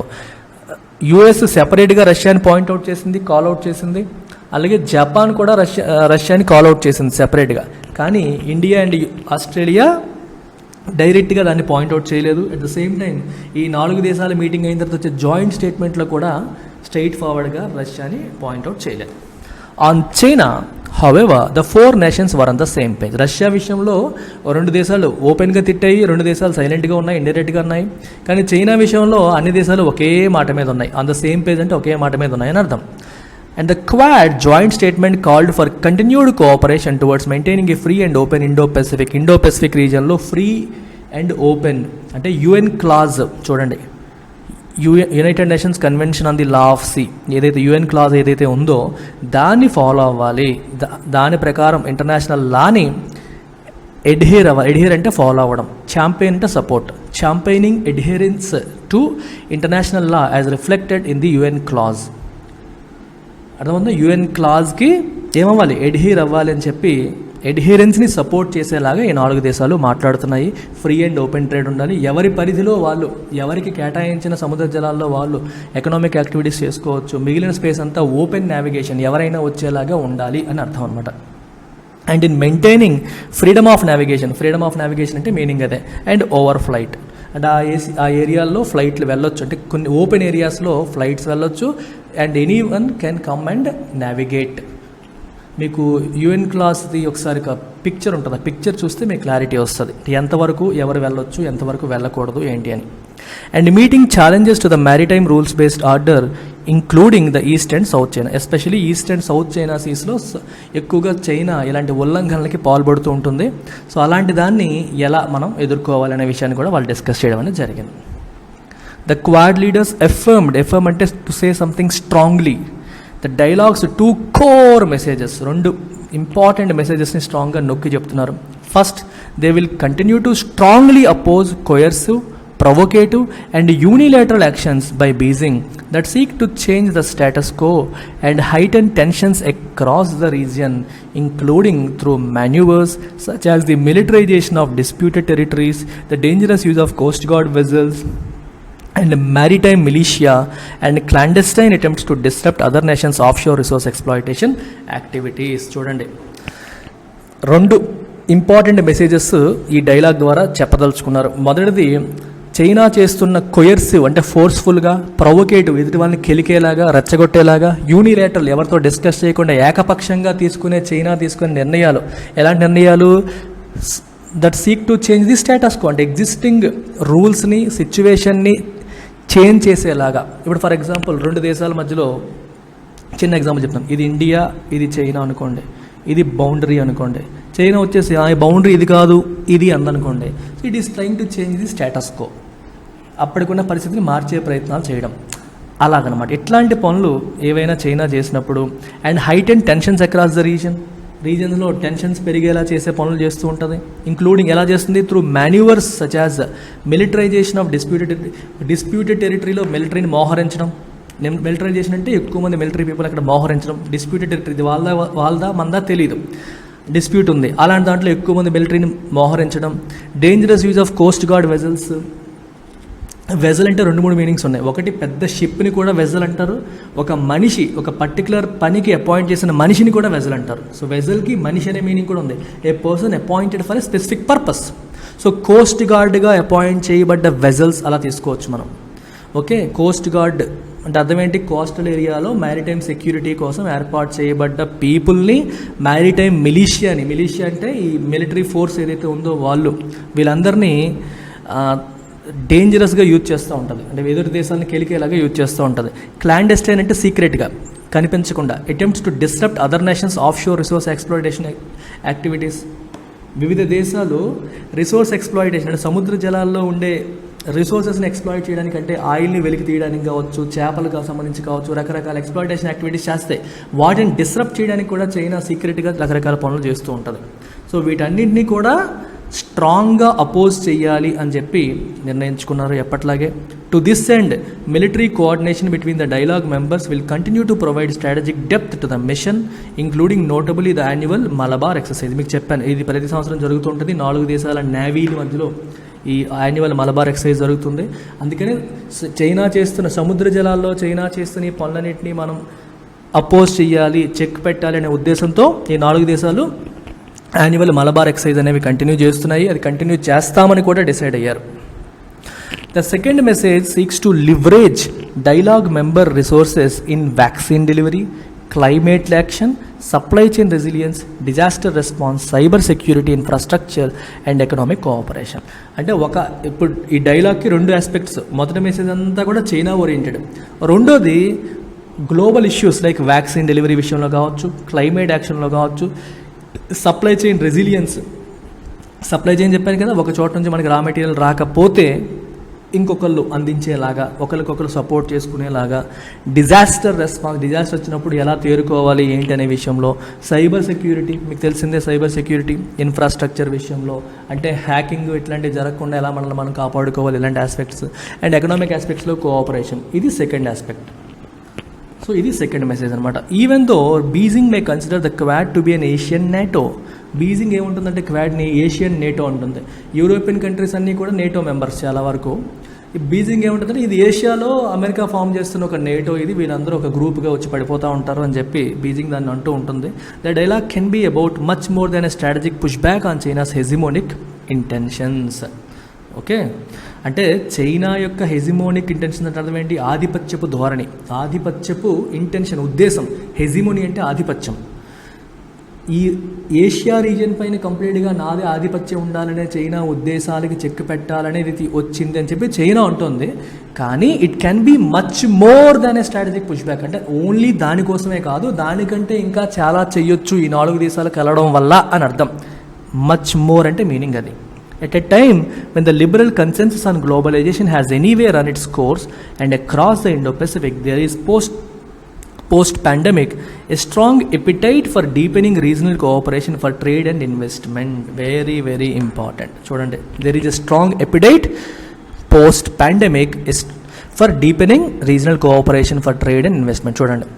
యుఎస్ సెపరేట్గా రష్యాని పాయింట్అవుట్ చేసింది, కాల్అవుట్ చేసింది. అలాగే జపాన్ కూడా రష్యాని కాల్అవుట్ చేసింది సెపరేట్గా. కానీ ఇండియా అండ్ ఆస్ట్రేలియా డైరెక్ట్గా దాన్ని పాయింట్అవుట్ చేయలేదు. అట్ ద సేమ్ టైం ఈ 4 దేశాల మీటింగ్ అయిన తర్వాత వచ్చే జాయింట్ స్టేట్మెంట్లో కూడా స్ట్రైట్ ఫార్వర్డ్గా రష్యాని పాయింట్అవుట్ చేయలేదు. On China however the 4 nations were on the same page. Russia విషయంలో 2 దేశాలు ఓపెన్గా తిట్టాయి, 2 దేశాలు సైలెంట్గా ఉన్నాయి, ఇండైరెక్ట్గా ఉన్నాయి. కానీ చైనా విషయంలో అన్ని దేశాలు ఒకే మాట మీద ఉన్నాయి. ఆన్ ద సేమ్ పేజ్ అంటే ఒకే మాట మీద ఉన్నాయని అర్థం. And the Quad joint statement called for continued cooperation towards maintaining a free and open Indo-Pacific. Indo-Pacific regionలో ఫ్రీ అండ్ ఓపెన్ అంటే యుఎన్ క్లాజ్ చూడండి, United Nations convention on the law of sea ఏదైతే UN clause ఏదైతే ఉందో దాన్ని follow అవ్వాలి. దాని ప్రకారం ఇంటర్నేషనల్ లాని ఎడ్హేర్ అంటే ఫాలో అవ్వడం, ఛాంపియన్ అంటే support, championing adherence to international law as reflected in the UN clause. అర్థమవుతుందా? యుఎన్ క్లాజ్కి ఏమవ్వాలి, ఎడ్హీర్ అవ్వాలి అని చెప్పి ఎడ్హీరెన్స్ని సపోర్ట్ చేసేలాగా ఈ 4 దేశాలు మాట్లాడుతున్నాయి. ఫ్రీ అండ్ ఓపెన్ ట్రేడ్ ఉండాలి, ఎవరి పరిధిలో వాళ్ళు, ఎవరికి కేటాయించిన సముద్ర జలాల్లో వాళ్ళు ఎకనామిక్ యాక్టివిటీస్ చేసుకోవచ్చు, మిగిలిన స్పేస్ అంతా ఓపెన్ నావిగేషన్ ఎవరైనా వచ్చేలాగా ఉండాలి అని అర్థం అనమాట. And in maintaining freedom of navigation అంటే మీనింగ్ అదే. అండ్ ఓవర్ ఫ్లైట్ అంటే ఆ ఏరియాల్లో ఫ్లైట్లు వెళ్ళొచ్చు, అంటే కొన్ని ఓపెన్ ఏరియాస్లో ఫ్లైట్స్ వెళ్ళొచ్చు. And any one can come and navigate. మీకు యుఎన్ క్లాస్ది ఒకసారి పిక్చర్ ఉంటుంది, ఆ పిక్చర్ చూస్తే మీకు క్లారిటీ వస్తుంది ఎంతవరకు ఎవరు వెళ్ళొచ్చు, ఎంతవరకు వెళ్ళకూడదు ఏంటి అని. And meeting challenges to the maritime rules based order including the East and South China. Especially East and South China సీస్లో ఎక్కువగా చైనా ఇలాంటి ఉల్లంఘనలకి పాల్పడుతూ ఉంటుంది. సో అలాంటి దాన్ని ఎలా మనం ఎదుర్కోవాలనే విషయాన్ని కూడా వాళ్ళు డిస్కస్ చేయడం అనేది జరిగింది. ద క్వాడ్ లీడర్స్ ఎఫర్మ్ అంటే to say something strongly. The dialogues 2 core messages, 2 important మెసేజెస్ని స్ట్రాంగ్గా నొక్కి చెప్తున్నారు. First, they will continue to strongly oppose coercive, provocative and unilateral actions by Beijing that seek to change the status quo and heighten tensions across the region, including through maneuvers such as the militarization of disputed territories, the dangerous use of coast guard vessels and maritime militia, and clandestine attempts to disrupt other nations' offshore resource exploitation activities. చూడండి, 2 important messages ఈ dialogue ద్వారా చెప్పదలుచుకున్నారు. మొదటిది, China చేస్తున్న కొయర్సివ్ అంటే ఫోర్స్ఫుల్గా, provocative ఎదుటి వాళ్ళని కెలికేలాగా, రెచ్చగొట్టేలాగా, unilateral ఎవరితో డిస్కస్ చేయకుండా ఏకపక్షంగా చైనా తీసుకునే నిర్ణయాలు. ఎలాంటి నిర్ణయాలు? That seek to change the status కో అంటే ఎగ్జిస్టింగ్ రూల్స్ని, సిచ్యువేషన్ని చేంజ్ చేసేలాగా. ఇప్పుడు ఫర్ ఎగ్జాంపుల్ 2 దేశాల మధ్యలో చిన్న ఎగ్జాంపుల్ చెప్తాను. ఇది ఇండియా, ఇది చైనా అనుకోండి, ఇది బౌండరీ అనుకోండి. చైనా వచ్చేసి ఈ బౌండరీ ఇది కాదు, ఇది అందనుకోండి. So it is trying to change the status quo, అప్పటికున్న పరిస్థితిని మార్చే ప్రయత్నాలు చేయడం అలాగనమాట. ఇట్లాంటి పనులు ఏవైనా చైనా చేసినప్పుడు, and height and tensions across the region, రీజన్స్లో టెన్షన్స్ పెరిగేలా చేసే పనులు చేస్తూ ఉంటుంది. ఇంక్లూడింగ్ ఎలా చేస్తుంది? Through manoeuvres such as militarisation of disputed టెరిటరీలో మిలిటరీని మోహరించడం. మిలిటరైజేషన్ అంటే ఎక్కువ మంది మిలిటరీ పీపుల్ అక్కడ మోహరించడం. డిస్ప్యూటెడ్ టెరిటరీ వాళ్ళదా మందా తెలియదు, డిస్ప్యూట్ ఉంది, అలాంటి దాంట్లో ఎక్కువ మంది మిలిటరీని మోహరించడం. Dangerous use of coast guard vessels. Vessel అంటే 2-3 మీనింగ్స్ ఉన్నాయి. ఒకటి, పెద్ద షిప్ని కూడా వెజల్ అంటారు. ఒక మనిషి, ఒక పర్టికులర్ పనికి అపాయింట్ చేసిన మనిషిని కూడా వెజల్ అంటారు. సో వెజల్కి మనిషి అనే మీనింగ్ కూడా ఉంది. A person appointed for a specific purpose. So coast గార్డ్గా అపాయింట్ చేయబడ్డ వెజల్స్ అలా తీసుకోవచ్చు మనం. ఓకే, కోస్ట్ గార్డ్ అంటే అర్థం ఏంటి? కోస్టల్ ఏరియాలో మ్యారిటైమ్ సెక్యూరిటీ కోసం ఏర్పాటు చేయబడ్డ పీపుల్ని మ్యారిటైమ్ మిలిషియా అంటే ఈ మిలిటరీ ఫోర్స్ ఏదైతే ఉందో వీళ్ళందరినీ డేంజరస్గా యూజ్ చేస్తూ ఉంటుంది. అంటే ఎదురు దేశాలను కెలికేలాగా యూజ్ చేస్తూ ఉంటుంది. క్లాండెస్టైన్ అంటే సీక్రెట్గా, కనిపించకుండా. Attempts to disrupt other nations of sure resource exploitation activities. వివిధ దేశాలు రిసోర్స్ ఎక్స్ప్లాయిటేషన్ అంటే సముద్ర జలాల్లో ఉండే రిసోర్సెస్ని ఎక్స్ప్లాయిట్ చేయడానికి, అంటే ఆయిల్ని వెలికి తీయడానికి కావచ్చు, చేపలకు సంబంధించి కావచ్చు, రకరకాల ఎక్స్ప్లాయిటేషన్ యాక్టివిటీస్ చేస్తాయి. వాటిని డిస్రప్ట్ చేయడానికి కూడా చైనా సీక్రెట్గా రకరకాల పనులు చేస్తూ ఉంటుంది. సో వీటన్నింటినీ కూడా స్ట్రాంగ్గా అపోజ్ చేయాలి అని చెప్పి నిర్ణయించుకున్నారు ఎప్పట్లాగే. To this end military coordination between the dialogue members will continue to provide strategic depth to the mission, including notably the annual Malabar exercise. మీకు చెప్పాను, ఇది ప్రతి సంవత్సరం జరుగుతుంటుంది. 4 దేశాల నేవీల మధ్యలో ఈ యాన్యువల్ మలబార్ ఎక్సర్సైజ్ జరుగుతుంది. అందుకనే సముద్ర జలాల్లో చైనా చేస్తున్న ఈ పనులన్నింటినీ మనం అపోజ్ చేయాలి, చెక్ పెట్టాలి అనే ఉద్దేశంతో ఈ 4 దేశాలు యాన్యువల్ మలబార్ ఎక్సైజ్ అనేవి కంటిన్యూ చేస్తున్నాయి. అది కంటిన్యూ చేస్తామని కూడా డిసైడ్ అయ్యారు. The second message seeks to leverage dialogue member resources in vaccine delivery, climate action, supply chain resilience, disaster response, cyber security, infrastructure and economic cooperation. అంటే ఇప్పుడు ఈ డైలాగ్కి 2 ఆస్పెక్ట్స్. మొదటి మెసేజ్ అంతా కూడా చైనా ఓరియంటెడ్. రెండోది global issues like vaccine delivery విషయంలో కావచ్చు, climate యాక్షన్లో కావచ్చు, supply chain resilience. Supply chain చెప్పాను కదా, ఒక చోట నుంచి మనకి రా మెటీరియల్ రాకపోతే ఇంకొకళ్ళు అందించేలాగా, ఒకరికొకరు సపోర్ట్ చేసుకునేలాగా. డిజాస్టర్ రెస్పాన్స్, డిజాస్టర్ వచ్చినప్పుడు ఎలా తేరుకోవాలి ఏంటి అనే విషయంలో. సైబర్ సెక్యూరిటీ, మీకు తెలిసిందే సైబర్ సెక్యూరిటీ. ఇన్ఫ్రాస్ట్రక్చర్ విషయంలో అంటే హ్యాకింగ్ ఇట్లాంటివి జరగకుండా ఎలా మనల్ని మనం కాపాడుకోవాలి, ఇలాంటి ఆస్పెక్ట్స్. అండ్ ఎకనామిక్ ఆస్పెక్ట్స్లో కోఆపరేషన్. ఇది సెకండ్ ఆస్పెక్ట్. సో ఇది సెకండ్ మెసేజ్ అనమాట. Even though Beijing may consider the Quad to be an Asian NATO. Beijing ఏముంటుందంటే క్వాడ్ని ఏషియన్ నేటో ఉంటుంది. యూరోపియన్ కంట్రీస్ అన్నీ కూడా నేటో మెంబర్స్ చాలా వరకు. ఈ బీజింగ్ ఏముంటుందంటే ఇది ఏషియాలో అమెరికా ఫామ్ చేస్తున్న ఒక నేటో, ఇది వీళ్ళందరూ ఒక గ్రూప్గా వచ్చి పడిపోతూ ఉంటారు అని చెప్పి బీజింగ్ దాన్ని అంటూ ఉంటుంది. The dialogue can be about much more than a strategic push back on China's hegemonic intentions. Okay, అంటే చైనా యొక్క హెజిమోనిక్ ఇంటెన్షన్ అంటే అర్థం ఏంటి? ఆధిపత్యపు ధోరణి, ఆధిపత్యపు ఇంటెన్షన్, ఉద్దేశం. హెజిమోని అంటే ఆధిపత్యం. ఈ ఏషియా రీజియన్ పైన కంప్లీట్గా నాదే ఆధిపత్యం ఉండాలనే చైనా ఉద్దేశాలకి చెక్ పెట్టాలనేది వచ్చింది అని చెప్పి చైనా అంటుంది. కానీ it can be much more than a strategic push back. అంటే ఓన్లీ దానికోసమే కాదు, దానికంటే ఇంకా చాలా చెయ్యొచ్చు ఈ 4 దేశాలు కలవడం వల్ల అని అర్థం. మచ్ మోర్ అంటే మీనింగ్ అది. At a time when the liberal consensus on globalization has anyway run its course and across the Indo-Pacific there is post-pandemic a strong appetite for deepening regional cooperation for trade and investment. Very, very important. Chudandi, there is a strong appetite post-pandemic is for deepening regional cooperation for trade and investment. Chudandi,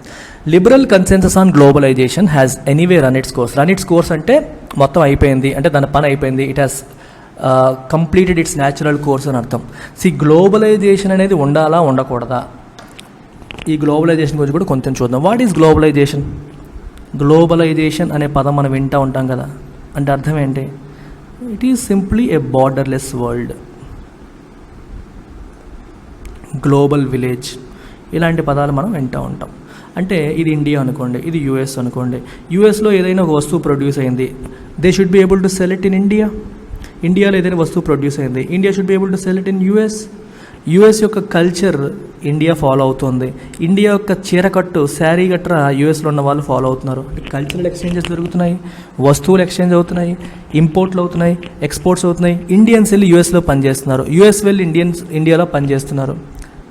liberal consensus on globalization has anyway run its course. Run its course అంటే మొత్తం అయిపోయింది, అంటే దాని పని అయిపోయింది. It has completed it's natural course అని అర్థం. Globalisation అనేది ఉండాలా ఉండకూడదా? ఈ గ్లోబలైజేషన్ గురించి కూడా కొంచెం చూద్దాం. What is globalisation? గ్లోబలైజేషన్ అనే పదం మనం వింటూ ఉంటాం కదా, అంటే అర్థం ఏంటి? It is simply A borderless world, global village, ఇలాంటి పదాలు మనం వింటూ ఉంటాం. అంటే ఇది ఇండియా అనుకోండి, ఇది యూఎస్ అనుకోండి. యూఎస్లో ఏదైనా ఒక వస్తువు ప్రొడ్యూస్ అయింది, they should be able to sell it in India. ఇండియాలో ఏదైనా వస్తువు ప్రొడ్యూస్ అయింది, India should be able to sell it in US. US యొక్క కల్చర్ ఇండియా ఫాలో అవుతుంది. ఇండియా యొక్క చీరకట్టు, శారీ గట్రా యూఎస్లో ఉన్న వాళ్ళు ఫాలో అవుతున్నారు. అంటే కల్చరల్ ఎక్స్చేంజెస్ జరుగుతున్నాయి, వస్తువులు ఎక్స్చేంజ్ అవుతున్నాయి, ఇంపోర్ట్లు అవుతున్నాయి, ఎక్స్పోర్ట్స్ అవుతున్నాయి. ఇండియన్స్ వెళ్ళి యూఎస్లో పనిచేస్తున్నారు, యూఎస్ వెళ్ళి ఇండియాలో పనిచేస్తున్నారు.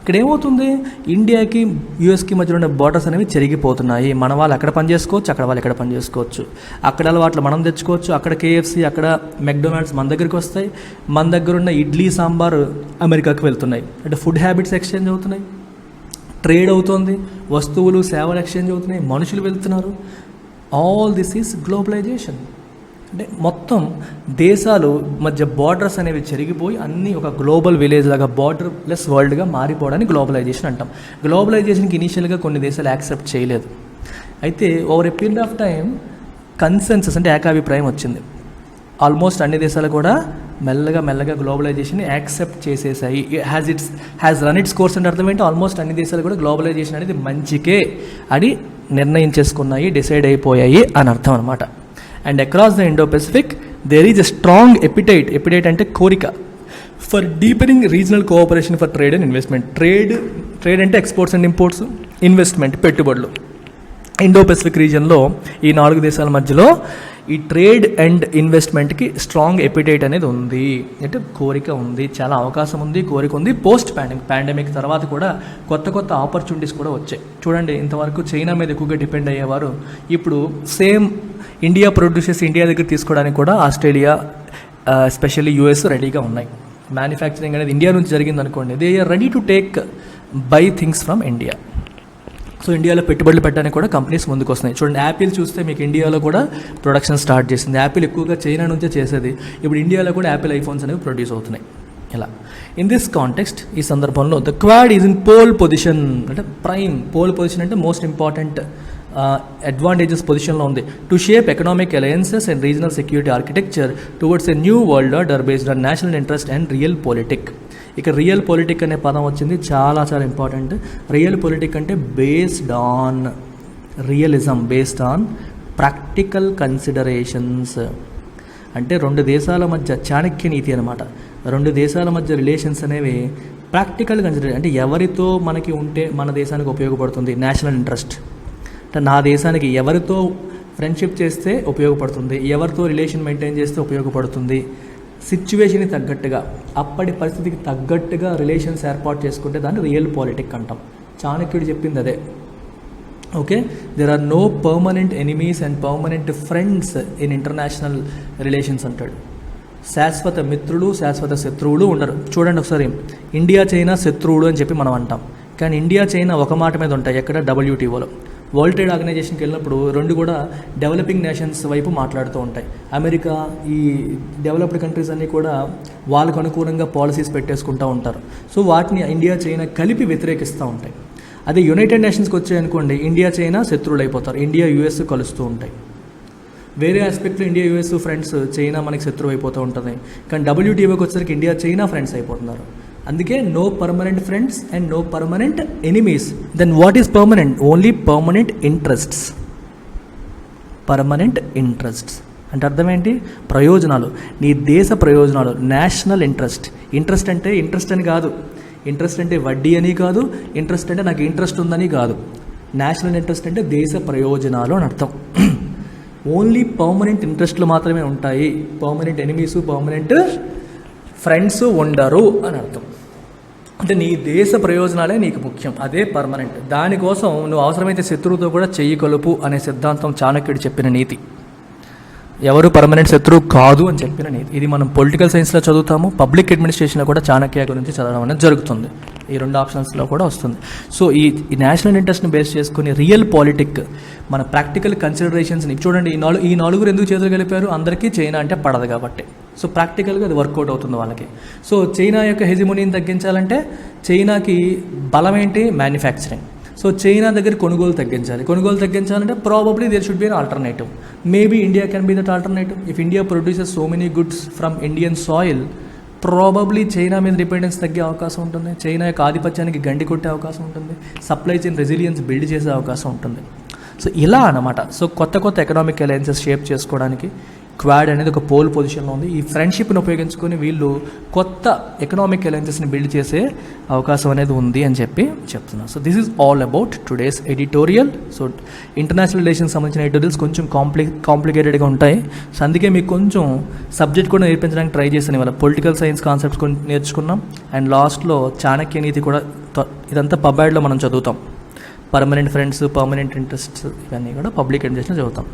ఇక్కడ ఏమవుతుంది, ఇండియాకి యూఎస్కి మధ్యలో ఉన్న బార్డర్స్ అనేవి చెరిగిపోతున్నాయి. మన వాళ్ళు అక్కడ పని చేసుకోవచ్చు, అక్కడ వాళ్ళు ఇక్కడ పని చేసుకోవచ్చు. అక్కడ అలవాట్లు మనం తెచ్చుకోవచ్చు, అక్కడ కేఎఫ్సి, అక్కడ మెక్డొనాల్డ్స్ మన దగ్గరికి వస్తాయి. మన దగ్గర ఉన్న ఇడ్లీ సాంబార్ అమెరికాకి వెళ్తున్నాయి. అంటే ఫుడ్ హ్యాబిట్స్ ఎక్స్చేంజ్ అవుతున్నాయి, ట్రేడ్ అవుతుంది, వస్తువులు సేవలు ఎక్స్చేంజ్ అవుతున్నాయి, మనుషులు వెళ్తున్నారు. All this is globalisation. అంటే మొత్తం దేశాలు మధ్య బార్డర్స్ అనేవి చెరిగిపోయి అన్నీ ఒక గ్లోబల్ విలేజ్ లాగా బార్డర్లెస్ వరల్డ్గా మారిపోవడానికి గ్లోబలైజేషన్ అంటాం. గ్లోబలైజేషన్కి ఇనీషియల్గా కొన్ని దేశాలు యాక్సెప్ట్ చేయలేదు. అయితే over a period of time consensus అంటే ఏకాభిప్రాయం వచ్చింది. ఆల్మోస్ట్ అన్ని దేశాలు కూడా మెల్లగా గ్లోబలైజేషన్ని యాక్సెప్ట్ చేసేసాయి. హ్యాస్ రన్ ఇట్స్ కోర్స్ అంటే అర్థం ఏంటి, ఆల్మోస్ట్ అన్ని దేశాలు కూడా గ్లోబలైజేషన్ అనేది మంచికే అని నిర్ణయించేసుకున్నాయి, డిసైడ్ అయిపోయాయి అని అర్థం అనమాట. And across the Indo Pacific there is a strong appetite అంటే కోరిక for deepening regional cooperation for trade and investment. Trade అంటే ఎక్స్పోర్ట్స్ అండ్ ఇంపోర్ట్స్, ఇన్వెస్ట్మెంట్ పెట్టుబడులు. ఇండో-పెసిఫిక్ రీజియన్లో ఈ 4 దేశాల మధ్యలో ఈ ట్రేడ్ అండ్ ఇన్వెస్ట్మెంట్కి స్ట్రాంగ్ ఎపిటైట్ అనేది ఉంది, అంటే కోరిక ఉంది, చాలా అవకాశం ఉంది, కోరిక ఉంది. పోస్ట్ పాండమిక్ తర్వాత కూడా కొత్త ఆపర్చునిటీస్ కూడా వచ్చాయి. చూడండి, ఇంతవరకు చైనా మీద ఎక్కువగా డిపెండ్ అయ్యేవారు ఇప్పుడు సేమ్ ఇండియా ప్రొడ్యూసెస్ ఇండియా దగ్గర తీసుకోవడానికి కూడా ఆస్ట్రేలియా, ఎస్పెషల్లీ యూఎస్ రెడీగా ఉన్నాయి. మ్యానుఫ్యాక్చరింగ్ అనేది ఇండియా నుంచి జరిగింది అనుకోండి, they are ready to buy things from India. So ఇండియాలో పెట్టుబడులు పెట్టడానికి కూడా కంపెనీస్ ముందుకు వస్తున్నాయి. చూడండి, యాపిల్ చూస్తే మీకు ఇండియాలో కూడా ప్రొడక్షన్ స్టార్ట్ చేసింది. యాపిల్ ఎక్కువగా చైనా నుంచే చేసేది, ఇప్పుడు ఇండియాలో కూడా యాపిల్ ఐఫోన్స్ అనేవి ప్రొడ్యూస్ అవుతున్నాయి. ఇలా ఇన్ దిస్ కాంటెక్స్ట్, ఈ సందర్భంలో the quad is in pole position, అంటే ప్రైమ్ పోల్ పొజిషన్ అంటే మోస్ట్ ఇంపార్టెంట్ అడ్వాంటేజెస్ పొజిషన్లో ఉంది to shape economic alliances and regional security architecture towards a new world order based on national interest and realpolitik. ఇక realpolitik అనే పదం వచ్చింది, చాలా important. Realpolitik అంటే based on realism, based on practical considerations. అంటే 2 దేశాల మధ్య చాణక్య నీతి అనమాట. 2 దేశాల మధ్య రిలేషన్స్ అనేవి ప్రాక్టికల్ కన్సిడరేషన్, అంటే ఎవరితో మనకి ఉంటే మన దేశానికి ఉపయోగపడుతుంది, నేషనల్ ఇంట్రెస్ట్. అంటే నా దేశానికి ఎవరితో ఫ్రెండ్షిప్ చేస్తే ఉపయోగపడుతుంది, ఎవరితో రిలేషన్ మెయింటైన్ చేస్తే ఉపయోగపడుతుంది, సిచ్యువేషన్కి తగ్గట్టుగా, అప్పటి పరిస్థితికి తగ్గట్టుగా రిలేషన్స్ ఏర్పాటు చేసుకుంటే దాన్ని రియల్ పాలిటిక్ అంటాం. చాణక్యుడు చెప్పింది అదే. Okay, there are no permanent enemies and permanent friends in international relations అంటాడు. శాశ్వత మిత్రులు, శాశ్వత శత్రువులు ఉండరు. చూడండి ఒకసారి, ఇండియా చైనా శత్రువులు అని చెప్పి మనం అంటాం, కానీ ఇండియా చైనా ఒక మాట మీద ఉంటాయి. ఎక్కడ? WTOలో, వరల్డ్ ట్రేడ్ ఆర్గనైజేషన్కి వెళ్ళినప్పుడు 2 కూడా డెవలపింగ్ నేషన్స్ వైపు మాట్లాడుతూ ఉంటాయి. అమెరికా, ఈ డెవలప్డ్ కంట్రీస్ అన్నీ కూడా వాళ్ళకు అనుకూలంగా పాలసీస్ పెట్టేసుకుంటూ ఉంటారు. సో వాటిని ఇండియా చైనా కలిపి వ్యతిరేకిస్తూ ఉంటాయి. అదే యునైటెడ్ నేషన్స్కి వచ్చాయనుకోండి, ఇండియా చైనా శత్రువులు అయిపోతారు, ఇండియా యుఎస్ కలుస్తూ ఉంటాయి. వేరే ఆస్పెక్ట్లో ఇండియా యుఎస్ ఫ్రెండ్స్, చైనా మనకి శత్రువు అయిపోతూ ఉంటుంది. కానీ WTOకి వచ్చేసరికి ఇండియా చైనా ఫ్రెండ్స్ అయిపోతున్నారు. అందుకే no permanent friends and no permanent enemies. Then what is permanent? Only permanent interests. Permanent interests అంటే అర్థం ఏంటి? ప్రయోజనాలు, నీ దేశ ప్రయోజనాలు, నేషనల్ ఇంట్రెస్ట్. ఇంట్రెస్ట్ అంటే ఇంట్రెస్ట్ అని కాదు, ఇంట్రెస్ట్ అంటే వడ్డీ అని కాదు, ఇంట్రెస్ట్ అంటే నాకు ఇంట్రెస్ట్ ఉందని కాదు. నేషనల్ ఇంట్రెస్ట్ అంటే దేశ ప్రయోజనాలు అని అర్థం. ఓన్లీ పర్మనెంట్ ఇంట్రెస్ట్లు మాత్రమే ఉంటాయి, పర్మనెంట్ ఎనిమీస్, పర్మనెంట్ ఫ్రెండ్స్ ఉండరు అని అర్థం. అంటే నీ దేశ ప్రయోజనాలే నీకు ముఖ్యం, అదే పర్మనెంట్. దానికోసం నువ్వు అవసరమైతే శత్రువుతో కూడా చెయ్యి కలుపు అనే సిద్ధాంతం చాణక్యుడు చెప్పిన నీతి. ఎవరు పర్మనెంట్ శత్రువు కాదు అని చెప్పిన నీతి. ఇది మనం పొలిటికల్ సైన్స్లో చదువుతాము, పబ్లిక్ అడ్మినిస్ట్రేషన్లో కూడా చాణక్య గురించి చదవడం అనేది జరుగుతుంది. ఈ 2 ఆప్షన్స్లో కూడా వస్తుంది. సో ఈ నేషనల్ ఇంట్రెస్ట్ని బేస్ చేసుకుని రియల్ పాలిటిక్, మన ప్రాక్టికల్ కన్సిడరేషన్స్ని చూడండి. ఈ నలుగురు ఎందుకు చేతులు కలిపారు? అందరికీ చైనా అంటే పడదు కాబట్టి. సో ప్రాక్టికల్గా అది వర్కౌట్ అవుతుంది వాళ్ళకి. సో చైనా యొక్క హెజిమోనీని తగ్గించాలంటే చైనాకి బలం ఏంటి? మ్యానుఫ్యాక్చరింగ్. సో చైనా దగ్గర కొనుగోలు తగ్గించాలంటే probably there should be an alternative. Maybe India can be that alternative. If India produces so many goods from Indian soil, probably China మీద డిపెండెన్స్ తగ్గే అవకాశం ఉంటుంది, చైనా యొక్క ఆధిపత్యానికి గండి కొట్టే అవకాశం ఉంటుంది, సప్లై చైన్ రెసిలియన్స్ బిల్డ్ చేసే అవకాశం ఉంటుంది. సో ఇలా అన్నమాట. సో కొత్త ఎకనామిక్ అలయన్సెస్ షేప్ చేసుకోవడానికి క్వాడ్ అనేది ఒక పోల్ పొజిషన్లో ఉంది. ఈ ఫ్రెండ్షిప్ని ఉపయోగించుకొని వీళ్ళు కొత్త ఎకనామిక్ అలయన్సెస్ని బిల్డ్ చేసే అవకాశం అనేది ఉంది అని చెప్పి చెప్తున్నారు. So this is all about today's editorial. So international relations సంబంధించిన ఎడిటోరియల్స్ కొంచెం కాంప్లికేటెడ్గా ఉంటాయి. సో అందుకే మీకు కొంచెం సబ్జెక్ట్ కూడా నేర్పించడానికి ట్రై చేశాను. ఇవాళ పొలిటికల్ సైన్స్ కాన్సెప్ట్స్ కొన్ని నేర్చుకున్నాం, అండ్ లాస్ట్లో చాణక్య నీతి కూడా ఇదంతా పబ్ యాడ్లో మనం చదువుతాం. పర్మనెంట్ ఫ్రెండ్స్, పర్మనెంట్ ఇంట్రెస్ట్స్ ఇవన్నీ కూడా పబ్లిక్ అడ్మినిస్ట్రేషన్లో చదువుతాం.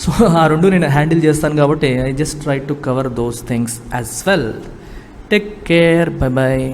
సో ఆ రెండు నేను హ్యాండిల్ చేస్తాను కాబట్టి I just try to cover those things as well. Take care, bye bye.